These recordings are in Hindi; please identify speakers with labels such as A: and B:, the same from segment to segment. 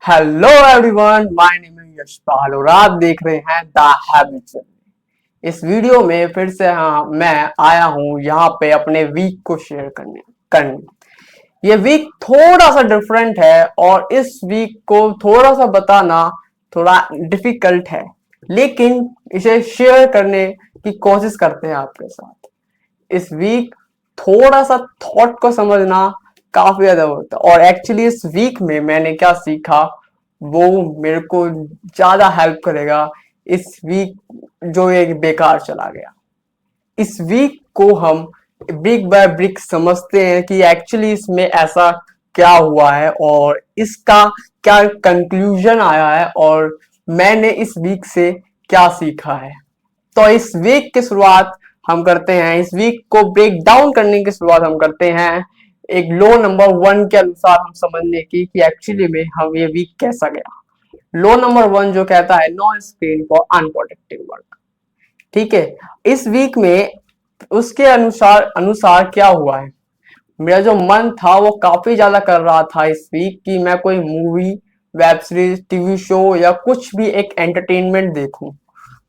A: Hello everyone, my name is Yashpal और आप देख रहे हैं द हैबिट। इस वीडियो में फिर से मैं आया हूँ यहाँ पे अपने वीक को शेयर करने। ये वीक थोड़ा सा डिफरेंट है और इस वीक को थोड़ा सा बताना थोड़ा डिफिकल्ट है, लेकिन इसे शेयर करने की कोशिश करते हैं आपके साथ। इस वीक थोड़ा सा थॉट को समझना काफी ज्यादा होता है और एक्चुअली इस वीक में मैंने क्या सीखा वो मेरे को ज्यादा हेल्प करेगा इस वीक जो एक बेकार चला गया। इस वीक को हम ब्रिक बाय ब्रिक समझते हैं कि एक्चुअली इसमें ऐसा क्या हुआ है और इसका क्या कंक्लूजन आया है और मैंने इस वीक से क्या सीखा है। तो इस वीक की शुरुआत हम करते हैं, इस वीक को ब्रेक डाउन करने की शुरुआत हम करते हैं एक लो नंबर 1 के अनुसार हम समझने की कि एक्चुअली में हम ये वीक कैसा गया। लो नंबर 1 जो कहता है no screen for unproductive work. ठीक है, इस वीक में उसके अनुसार अनुसार क्या हुआ है, मेरा जो मन था वो काफी ज्यादा कर रहा था इस वीक कि मैं कोई movie, web series, TV show या कुछ भी एक एंटरटेनमेंट देखूं।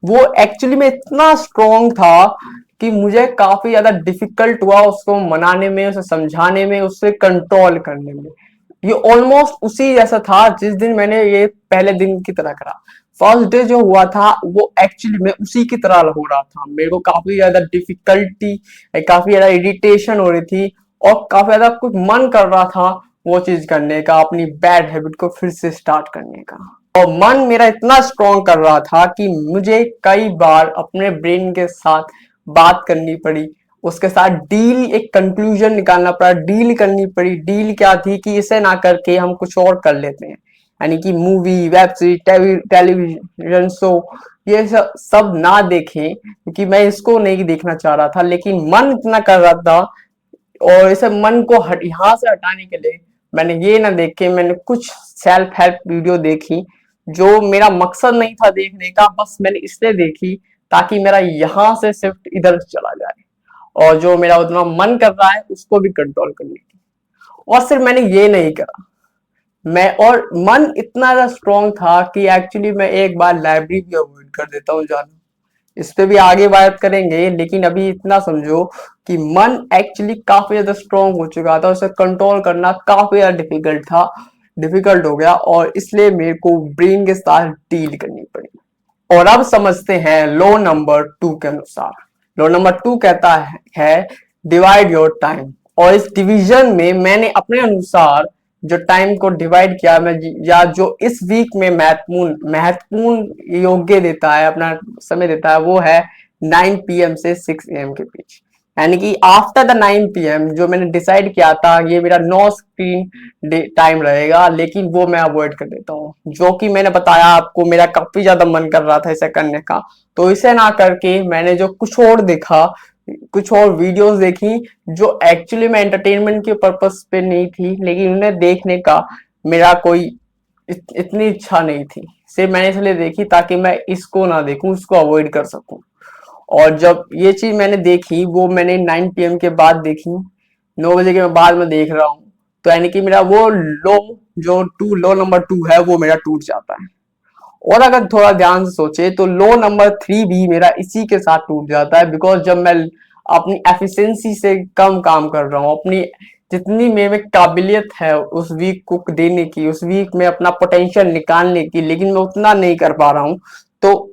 A: वो एक्चुअली में इतना स्ट्रॉन्ग था कि मुझे काफी ज्यादा डिफिकल्ट हुआ उसको मनाने में, उसे समझाने में, उससे कंट्रोल करने में। ये ऑलमोस्ट उसी जैसा था जिस दिन मैंने ये पहले दिन की तरह करा। फर्स्ट डे जो हुआ था वो एक्चुअली में उसी की तरह हो रहा था। मेरे को काफी ज्यादा डिफिकल्टी, काफी ज्यादा इरिटेशन हो रही थी और काफी ज्यादा कुछ मन कर रहा था वो चीज करने का, अपनी बैड हैबिट को फिर से स्टार्ट करने का। और मन मेरा इतना स्ट्रॉन्ग कर रहा था कि मुझे कई बार अपने ब्रेन के साथ बात करनी पड़ी, उसके साथ डील, एक कंक्लूजन निकालना पड़ा, डील करनी पड़ी। डील क्या थी कि इसे ना करके हम कुछ और कर लेते हैं, यानी कि movie, web series, television show ये सब ना देखें क्योंकि मैं इसको नहीं देखना चाह रहा था, लेकिन मन इतना कर रहा था। और इसे मन को यहाँ से हटाने के लिए मैंने ये ना देख के मैंने कुछ सेल्फ हेल्प वीडियो देखी जो मेरा मकसद नहीं था देखने का, बस मैंने इसलिए देखी ताकि मेरा यहाँ से शिफ्ट इधर चला जाए और जो मेरा उतना मन कर रहा है उसको भी कंट्रोल करने की। और सिर्फ मैंने ये नहीं करा, मैं और मन इतना ज्यादा स्ट्रॉन्ग था कि एक्चुअली मैं एक बार लाइब्रेरी भी अवॉइड कर देता हूँ जाना। इस पे भी आगे बात करेंगे, लेकिन अभी इतना समझो कि मन एक्चुअली काफी ज्यादा स्ट्रॉन्ग हो चुका था, उसे कंट्रोल करना काफी ज्यादा डिफिकल्ट था, डिफिकल्ट हो गया और इसलिए मेरे को ब्रेन के साथ डील करनी पड़ी। और अब समझते हैं लो नंबर 2 के अनुसार। लो नंबर 2 कहता है डिवाइड योर टाइम। और इस डिवीजन में मैंने अपने अनुसार जो टाइम को डिवाइड किया, मैं या जो इस वीक में महत्वपूर्ण महत्वपूर्ण योग्य देता है, अपना समय देता है, वो है 9 PM से 6 AM के बीच। यानी कि आफ्टर द 9 PM जो मैंने डिसाइड किया था ये मेरा नो स्क्रीन टाइम रहेगा, लेकिन वो मैं अवॉइड कर देता हूँ। जो कि मैंने बताया आपको मेरा काफी ज्यादा मन कर रहा था इसे करने का, तो इसे ना करके मैंने जो कुछ और देखा, कुछ और वीडियोस देखी जो एक्चुअली में एंटरटेनमेंट के पर्पस पे नहीं थी, लेकिन उन्हें देखने का मेरा कोई इतनी इच्छा नहीं थी। सिर्फ मैंने इसलिए देखी ताकि मैं इसको ना देखूं, इसको अवॉइड कर सकूं। और जब ये चीज मैंने देखी वो मैंने 9 PM के बाद देखी, 9 बजे के बाद मैं देख रहा हूँ, तो यानी कि मेरा वो लो नंबर 2 है वो मेरा टूट जाता है। और अगर थोड़ा ध्यान से सोचे तो लो नंबर 3 भी मेरा इसी के साथ टूट जाता है, बिकॉज जब मैं अपनी एफिशिएंसी से कम काम कर रहा हूँ, अपनी जितनी मेरे में काबिलियत है उस वीक को देने की, उस वीक में अपना पोटेंशियल निकालने की, लेकिन मैं उतना नहीं कर पा रहा हूँ, तो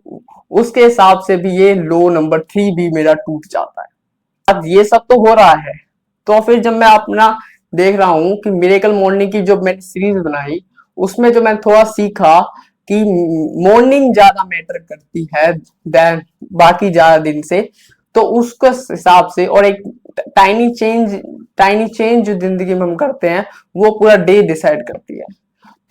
A: उसके हिसाब से भी ये लो नंबर 3 भी मेरा टूट जाता है। अब ये सब तो हो रहा है, तो फिर जब मैं अपना देख रहा हूँ कि मिरेकल मॉर्निंग की जो मैंने सीरीज बनाई उसमें जो मैं थोड़ा सीखा कि मॉर्निंग ज्यादा मैटर करती है देन बाकी ज्यादा दिन से, तो उसके हिसाब से और एक टाइनी चेंज जो जिंदगी में हम करते हैं वो पूरा डे डिसाइड करती है।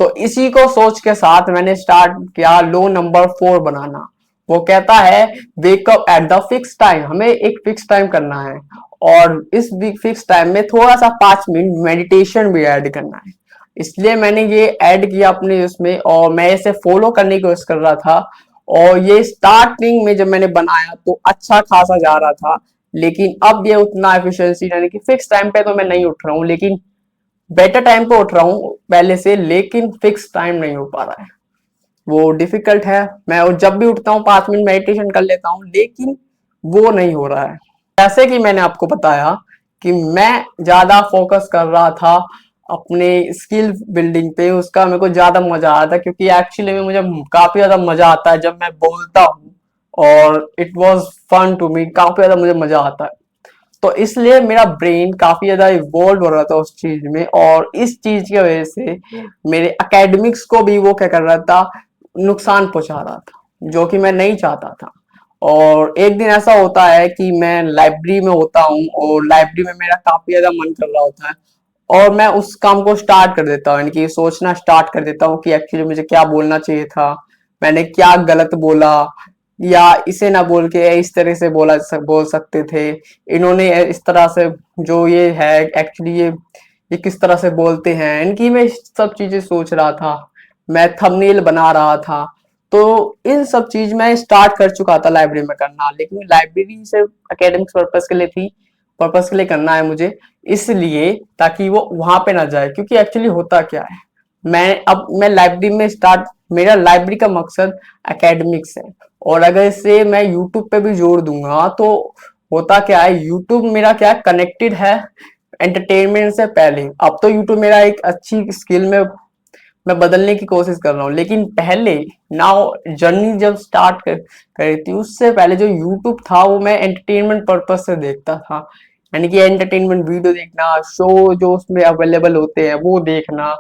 A: तो इसी को सोच के साथ मैंने स्टार्ट किया लो नंबर 4 बनाना। वो कहता है wake up at the fix time, हमें एक फिक्स टाइम करना है और इस फिक्स टाइम में थोड़ा सा 5 मिनट मेडिटेशन भी ऐड करना है। इसलिए मैंने ये ऐड किया अपने उसमें और मैं इसे फॉलो करने की कोशिश कर रहा था। और ये स्टार्टिंग में जब मैंने बनाया तो अच्छा खासा जा रहा था, लेकिन अब ये उतना एफिशिएंसी यानी कि फिक्स टाइम पे तो मैं नहीं उठ रहा हूँ, लेकिन बेटर टाइम पे उठ रहा हूँ पहले से, लेकिन फिक्स टाइम नहीं हो पा रहा है, वो डिफिकल्ट है। मैं जब भी उठता हूँ 5 मिनट मेडिटेशन कर लेता हूँ, लेकिन वो नहीं हो रहा है। जैसे कि मैंने आपको बताया कि मैं ज्यादा फोकस कर रहा था अपने स्किल बिल्डिंग पे, उसका मेरे को ज्यादा मजा आता है, क्योंकि एक्चुअली में मुझे काफी ज्यादा मजा आता है जब मैं बोलता हूँ, और it was fun to me, काफी ज्यादा मुझे मजा आता है। तो इसलिए मेरा ब्रेन काफी ज्यादा इवॉल्व हो रहा था उस चीज में, और इस चीज की वजह से मेरे एकेडमिक्स को भी वो क्या कर रहा था, नुकसान पहुंचा रहा था, जो कि मैं नहीं चाहता था। और एक दिन ऐसा होता है कि मैं लाइब्रेरी में होता हूँ, और लाइब्रेरी में मेरा काफी ज्यादा मन कर रहा होता है, और मैं उस काम को स्टार्ट कर देता हूँ, यानी कि सोचना स्टार्ट कर देता हूँ कि एक्चुअली मुझे क्या बोलना चाहिए था, मैंने क्या गलत बोला, या इसे ना बोल के इस तरह से बोल सकते थे, इन्होंने इस तरह से, जो ये है एक्चुअली ये किस तरह से बोलते हैं, इनकी मैं सब चीजें सोच रहा था, मैं थंबनेल बना रहा था। तो इन सब चीज मैं स्टार्ट कर चुका था लाइब्रेरी में करना, लेकिन लाइब्रेरी सिर्फ एकेडमिक्स पर्पस के लिए थी, पर्पस के लिए करना है मुझे, इसलिए ताकि वो वहां पे ना जाए। क्योंकि एक्चुअली होता क्या है, मैं लाइब्रेरी में स्टार्ट, मेरा लाइब्रेरी का मकसद एकेडमिक्स है, और अगर इसे मैं यूट्यूब पे भी जोड़ दूंगा तो होता क्या है, यूट्यूब मेरा क्या कनेक्टेड है एंटरटेनमेंट से पहले। अब तो यूट्यूब मेरा एक अच्छी स्किल में मैं बदलने की कोशिश कर रहा हूँ, लेकिन पहले नाउ जर्नी जब स्टार्ट करी थी, उससे पहले जो यूट्यूब था वो मैं एंटरटेनमेंट पर्पज से देखता था, यानी कि एंटरटेनमेंट वीडियो देखना, शो जो उसमें अवेलेबल होते हैं वो देखना,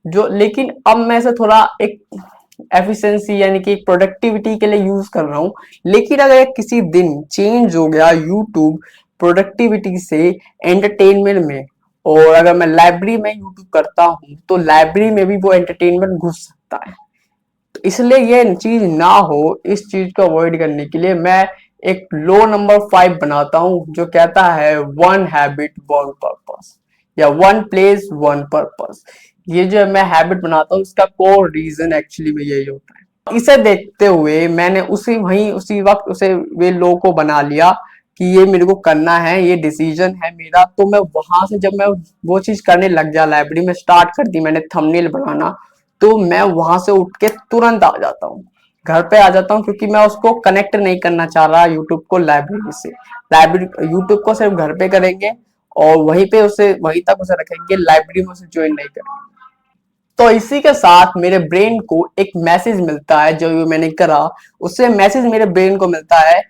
A: जो, लेकिन अब मैं से थोड़ा एक एफिशिएंसी यानी कि प्रोडक्टिविटी के लिए यूज कर रहा हूँ। लेकिन अगर किसी दिन चेंज हो गया यूट्यूब प्रोडक्टिविटी से एंटरटेनमेंट में, और अगर मैं लाइब्रेरी में यूट्यूब करता हूँ तो लाइब्रेरी में भी वो एंटरटेनमेंट घुस सकता है। तो इसलिए ये चीज ना हो, इस चीज को अवॉइड करने के लिए मैं एक लो नंबर 5 बनाता हूँ, जो कहता है वन हैबिट वन पर्पस, या वन प्लेस वन पर्पस। ये जो मैं हैबिट बनाता हूँ, इसका कोर रीजन एक्चुअली में यही होता है। इसे देखते हुए मैंने उसी वक्त उसे वे लोगों को बना लिया कि ये मेरे को करना है, ये डिसीजन है मेरा। तो मैं वहां से जब मैं वो चीज करने लग गया, लाइब्रेरी में स्टार्ट कर दी मैंने थंबनेल बनाना, तो मैं वहां से उठ के तुरंत आ जाता हूँ, घर पे आ जाता हूँ, क्योंकि मैं उसको कनेक्ट नहीं करना चाह रहा यूट्यूब को लाइब्रेरी से। लाइब्रेरी यूट्यूब को सिर्फ घर पे करेंगे, और वहीं पे उसे वहीं तक उसे रखेंगे, लाइब्रेरी में उसे ज्वाइन नहीं करेंगे। तो इसी के साथ मेरे ब्रेन को एक मैसेज मिलता है, जो मैंने करा उससे मैसेज मेरे ब्रेन को मिलता है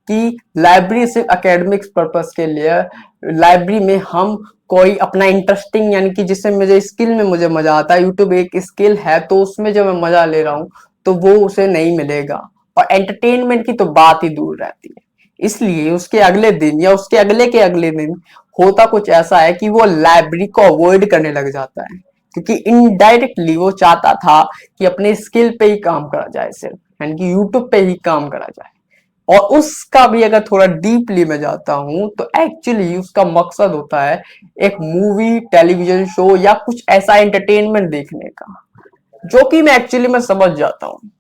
A: कि लाइब्रेरी सिर्फ एकेडमिक्स पर्पस के लिए, लाइब्रेरी में हम कोई अपना इंटरेस्टिंग, यानी कि जिससे मुझे स्किल में मुझे मजा आता है, यूट्यूब एक स्किल है तो उसमें जो मैं मजा ले रहा हूँ, तो वो उसे नहीं मिलेगा, और एंटरटेनमेंट की तो बात ही दूर रहती है। इसलिए उसके अगले दिन या उसके अगले के अगले दिन होता कुछ ऐसा है कि वो लाइब्रेरी को अवॉइड करने लग जाता है, क्योंकि इनडायरेक्टली वो चाहता था कि अपने स्किल पे ही काम करा जाए, सिर्फ यानी कि यूट्यूब पे ही काम करा जाए। और उसका भी अगर थोड़ा डीपली में जाता हूं, तो एक्चुअली उसका मकसद होता है एक मूवी टेलीविजन शो या कुछ ऐसा एंटरटेनमेंट देखने का, जो कि मैं एक्चुअली में समझ जाता हूँ।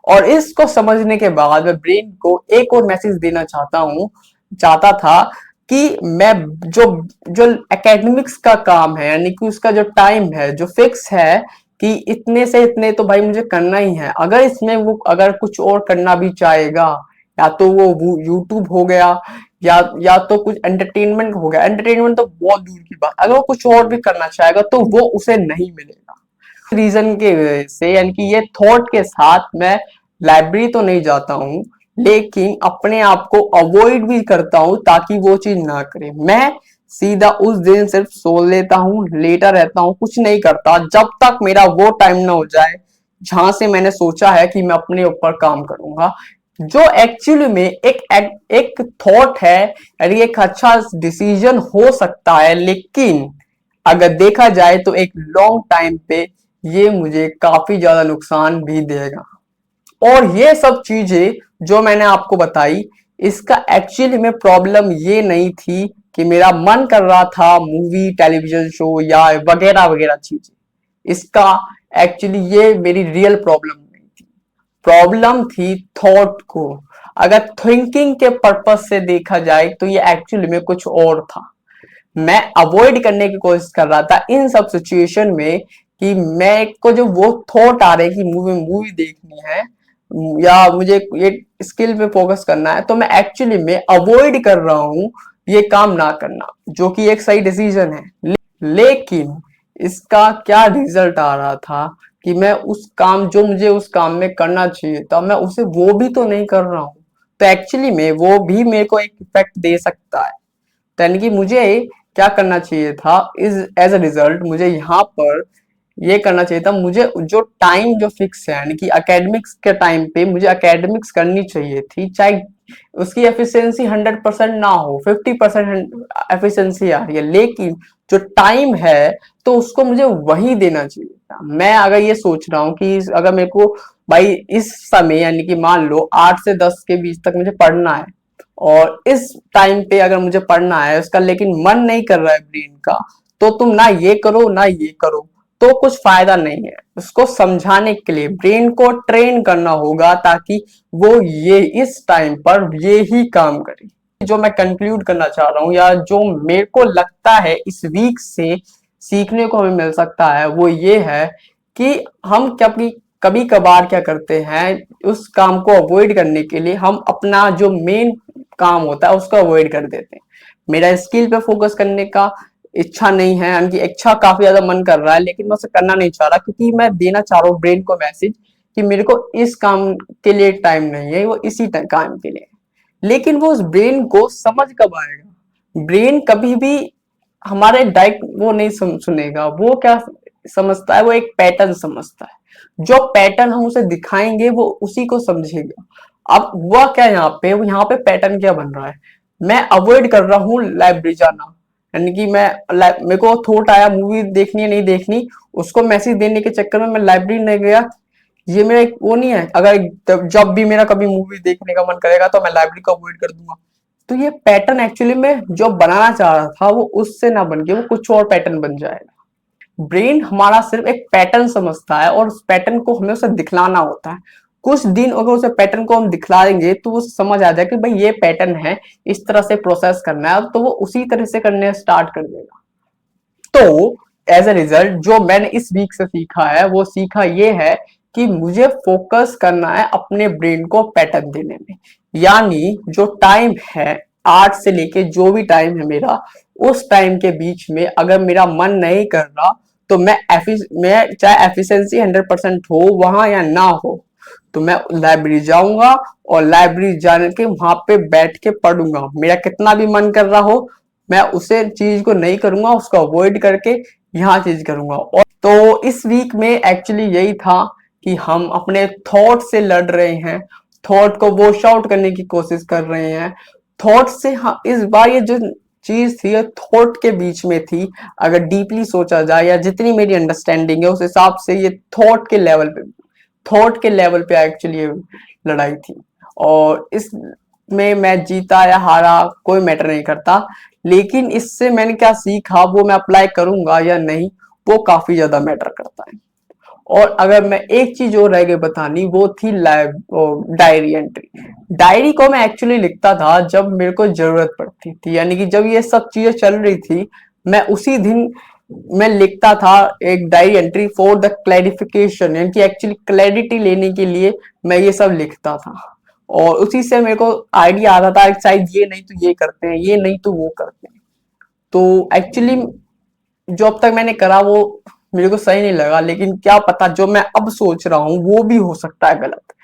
A: और इसको समझने के बाद मैं ब्रेन को एक और मैसेज देना चाहता था कि मैं जो जो एकेडमिक्स का काम है, यानी कि उसका जो टाइम है जो फिक्स है, कि इतने से इतने तो भाई मुझे करना ही है। अगर इसमें वो अगर कुछ और करना भी चाहेगा, या तो वो यूट्यूब हो गया, या तो कुछ एंटरटेनमेंट हो गया, एंटरटेनमेंट तो बहुत दूर की बात, अगर वो कुछ और भी करना चाहेगा तो वो उसे नहीं मिलेगा। रीजन के वजह से, यानी कि ये थॉट के साथ मैं लाइब्रेरी तो नहीं जाता हूँ, लेकिन अपने आप को अवॉइड भी करता हूँ ताकि वो चीज ना करे। मैं सीधा उस दिन सिर्फ सो लेता हूँ, लेटा रहता हूँ, कुछ नहीं करता जब तक मेरा वो टाइम ना हो जाए जहां से मैंने सोचा है कि मैं अपने ऊपर काम करूंगा, जो एक्चुअली में एक थॉट है, यानी एक अच्छा डिसीजन हो सकता है, लेकिन अगर देखा जाए तो एक लॉन्ग टाइम पे ये मुझे काफी ज्यादा नुकसान भी देगा। और ये सब चीजें जो मैंने आपको बताई, इसका एक्चुअली में प्रॉब्लम ये नहीं थी कि मेरा मन कर रहा था मूवी टेलीविजन शो या वगैरह वगैरह चीजें, इसका एक्चुअली ये मेरी रियल प्रॉब्लम नहीं थी। प्रॉब्लम थी थॉट को। अगर थिंकिंग के पर्पस से देखा जाए तो ये एक्चुअली में कुछ और था। मैं अवॉइड करने की कोशिश कर रहा था इन सब सिचुएशन में कि मैं को जो वो थॉट आ रहे कि मूवी मूवी देखनी है या मुझे ये स्किल पे फोकस करना है, तो मैं एक्चुअली में अवॉइड कर रहा हूँ ये काम ना करना, जो कि एक सही डिसीजन है। लेकिन इसका क्या रिजल्ट आ रहा था कि मैं उस काम जो मुझे उस काम में करना चाहिए था, मैं उसे वो भी तो नहीं कर रहा हूँ। तो एक्चुअली में वो भी मेरे को एक इफेक्ट दे सकता है। तो यानी कि मुझे क्या करना चाहिए था, इज एज अ रिजल्ट मुझे यहाँ पर ये करना चाहिए था, मुझे जो टाइम जो फिक्स है यानी कि एकेडमिक्स के टाइम पे मुझे एकेडमिक्स करनी चाहिए थी, चाहे उसकी एफिशिएंसी 100% ना हो, 50% एफिशिएंसी आ रही है, लेकिन जो टाइम है तो उसको मुझे वही देना चाहिए था। मैं अगर ये सोच रहा हूँ कि अगर मेरे को भाई इस समय यानी कि मान लो 8 से 10 के बीच तक मुझे पढ़ना है, और इस टाइम पे अगर मुझे पढ़ना है उसका लेकिन मन नहीं कर रहा है ब्रेन का, तो तुम ना ये करो ना ये करो, तो कुछ फायदा नहीं है। उसको समझाने के लिए ब्रेन को ट्रेन करना होगा ताकि वो ये इस टाइम पर ये ही काम करे। जो मैं कंक्लूड करना चाह रहा हूँ या जो मेरे को लगता है इस वीक से सीखने को हमें मिल सकता है, वो ये है कि हम कभी कभी कभार क्या करते हैं, उस काम को अवॉइड करने के लिए हम अपना जो मेन काम होता है उसको अवॉइड कर देते हैं। मेरा स्किल पे फोकस करने का इच्छा नहीं है, यानी कि इच्छा काफी ज्यादा मन कर रहा है लेकिन मैं उसे करना नहीं चाह रहा, क्योंकि मैं देना चाह रहा हूँ ब्रेन को मैसेज कि मेरे को इस काम के लिए टाइम नहीं है, वो इसी काम के लिए। लेकिन वो उस ब्रेन को समझ कब आएगा? ब्रेन कभी भी हमारे डायरेक्ट वो नहीं सुनेगा। वो क्या समझता है, वो एक पैटर्न समझता है। जो पैटर्न हम उसे दिखाएंगे वो उसी को समझेगा। अब हुआ क्या यहाँ पे, वो यहाँ पे पैटर्न क्या बन रहा है, मैं अवॉइड कर रहा हूँ लाइब्रेरी जाना, यानी कि मेरे को थॉट आया मूवी देखनी है नहीं देखनी, उसको मैसेज देने के चक्कर में मैं लाइब्रेरी नहीं गया। ये मेरा एक वो नहीं है, अगर जब भी मेरा कभी मूवी देखने का मन करेगा तो मैं लाइब्रेरी को अवॉइड कर दूंगा। तो ये पैटर्न एक्चुअली में जो बनाना चाह रहा था वो उससे ना बन के वो कुछ और पैटर्न बन जाएगा। ब्रेन हमारा सिर्फ एक पैटर्न समझता है और उस पैटर्न को हमें उसे दिखलाना होता है। कुछ दिन अगर उसे पैटर्न को हम दिखला देंगे तो वो समझ आ जाए कि भाई ये पैटर्न है, इस तरह से प्रोसेस करना है, तो वो उसी तरह से करने स्टार्ट कर देगा। तो एज अ रिजल्ट जो मैंने इस वीक से सीखा है वो सीखा ये है कि मुझे फोकस करना है अपने ब्रेन को पैटर्न देने में। यानी जो टाइम है 8 से लेके जो भी टाइम है मेरा, उस टाइम के बीच में अगर मेरा मन नहीं कर रहा तो मैं चाहे एफिशिएंसी 100% हो वहां या ना हो, तो मैं लाइब्रेरी जाऊंगा और लाइब्रेरी जाने के वहां पे बैठ के पढ़ूंगा। मेरा कितना भी मन कर रहा हो मैं उसे चीज को नहीं करूंगा, उसको अवॉइड करके यहाँ चीज करूंगा। और तो इस वीक में एक्चुअली यही था कि हम अपने थॉट से लड़ रहे हैं, थॉट को वॉश आउट करने की कोशिश कर रहे हैं। थॉट से हाँ, इस बार ये जो चीज थी ये थॉट के बीच में थी। अगर डीपली सोचा जाए या जितनी मेरी अंडरस्टैंडिंग है उस हिसाब से ये थॉट के लेवल पे एक्चुअली लड़ाई थी। और इसमें मैं जीता या हारा कोई मैटर नहीं करता, लेकिन इससे मैंने क्या सीखा वो मैं अप्लाई करूंगा या नहीं वो काफी ज्यादा मैटर करता है। और अगर मैं एक चीज और रह गई बतानी, वो थी डायरी एंट्री। डायरी को मैं एक्चुअली लिखता था जब मेरे को जरूरत पड़ती थी, यानी कि जब ये सब चीजें चल रही थी मैं उसी दिन मैं लिखता था एक diary entry for the clarification, यानी कि एक्चुअली क्लैरिटी लेने के लिए मैं ये सब लिखता था। और उसी से मेरे को आइडिया आता था शायद ये नहीं तो ये करते हैं, ये नहीं तो वो करते हैं। तो एक्चुअली जो अब तक मैंने करा वो मेरे को सही नहीं लगा, लेकिन क्या पता जो मैं अब सोच रहा हूँ वो भी हो सकता है गलत।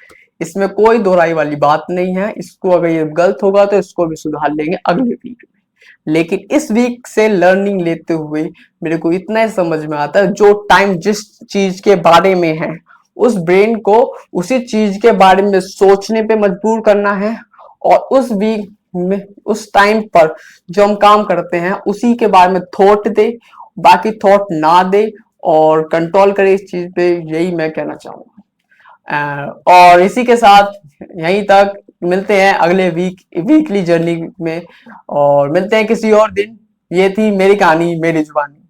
A: इसमें कोई दोहराई वाली बात नहीं है। इसको अगर ये गलत होगा तो इसको भी सुधार लेंगे अगले वीक में। लेकिन इस वीक से लर्निंग लेते हुए मेरे को इतना ही समझ में आता है, जो टाइम जिस चीज के बारे में है उस ब्रेन को उसी चीज के बारे में सोचने पे मजबूर करना है, और उस वीक में उस टाइम पर जो हम काम करते हैं उसी के बारे में थॉट दे, बाकी थॉट ना दे और कंट्रोल करे इस चीज पे। यही मैं कहना चाहूंगा। और इसी के साथ यहीं तक, मिलते हैं अगले वीकली जर्नी में, और मिलते हैं किसी और दिन। ये थी मेरी कहानी, मेरी जुबानी।